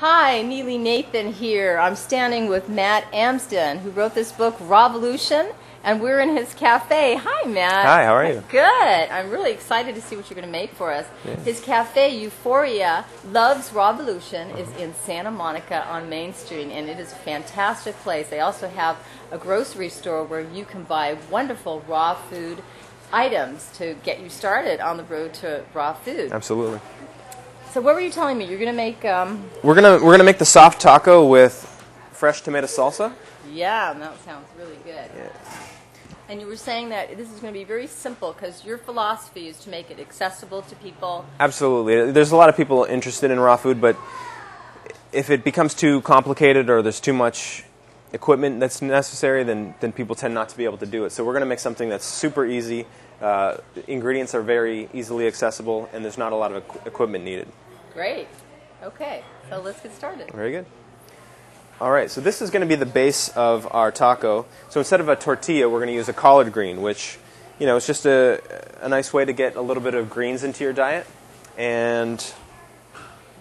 Hi, Neely Nathan here. I'm standing with Matt Amsden, who wrote this book, Rawvolution, and we're in his cafe. Hi, Matt. Hi, how are you? Good. I'm really excited to see what you're going to make for us. Yeah. His cafe, Euphoria Loves Rawvolution, is in Santa Monica on Main Street, and it is a fantastic place. They also have a grocery store where you can buy wonderful raw food items to get you started on the road to raw food. Absolutely. So what were you telling me? You're going to make... We're gonna make the soft taco with fresh tomato salsa. Yeah, that sounds really good. Yeah. And you were saying that this is going to be very simple because your philosophy is to make it accessible to people. Absolutely. There's a lot of people interested in raw food, but if it becomes too complicated or there's too much equipment that's necessary, then people tend not to be able to do it. So we're going to make something that's super easy. Ingredients are very easily accessible, and there's not a lot of equipment needed. Great. Okay, so let's get started. Very good. All right, so this is going to be the base of our taco. So instead of a tortilla, we're going to use a collard green, which, you know, it's just a nice way to get a little bit of greens into your diet, and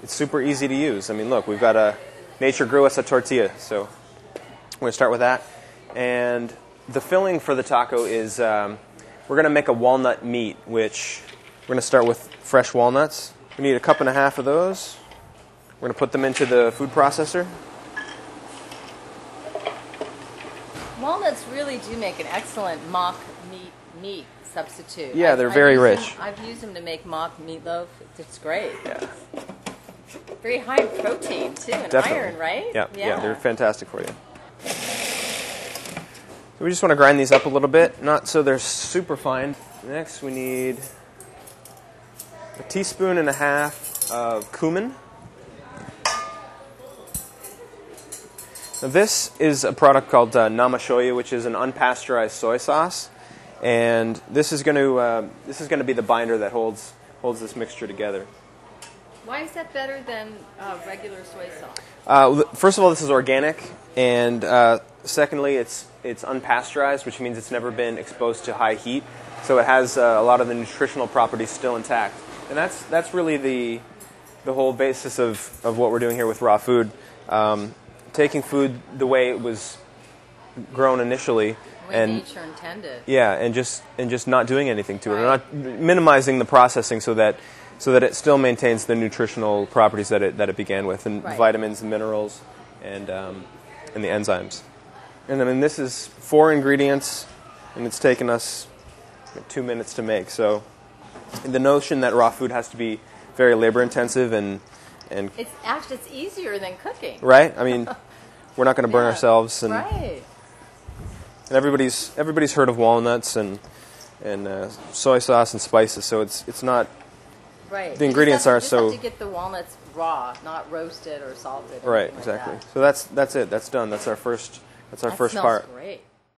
it's super easy to use. I mean, look, we've got a nature grew us a tortilla, so we're going to start with that. And the filling for the taco is we're going to make a walnut meat, which we're going to start with fresh walnuts. We need 1.5 cups of those. We're going to put them into the food processor. Walnuts really do make an excellent mock meat substitute. Yeah, they're very rich. I've used them to make mock meatloaf. It's great. Yeah. Very high in protein, too, and Definitely. iron, right? Yeah, they're fantastic for you. So we just want to grind these up a little bit, not so they're super fine. Next, we need 1.5 teaspoons of cumin. Now, this is a product called namashoya, which is an unpasteurized soy sauce, and this is going to be the binder that holds this mixture together. Why is that better than regular soy sauce? First of all, this is organic, and secondly, it's unpasteurized, which means it's never been exposed to high heat, so it has a lot of the nutritional properties still intact. And that's really the whole basis of what we're doing here with raw food. Taking food the way it was grown initially, and nature intended. Yeah, and just not doing anything to it, or not minimizing the processing so that it still maintains the nutritional properties that it began with, and vitamins, and minerals, and the enzymes. And I mean, this is 4 ingredients, and it's taken us 2 minutes to make. So the notion that raw food has to be very labor intensive and it's easier than cooking. Right? I mean, we're not going to burn ourselves, and right. And everybody's heard of walnuts and soy sauce and spices, so it's not. Right. The ingredients are so. You just have to get the walnuts raw, not roasted or salted. Or right. Exactly. like that. So that's it. That's done. That's our first That part. Great.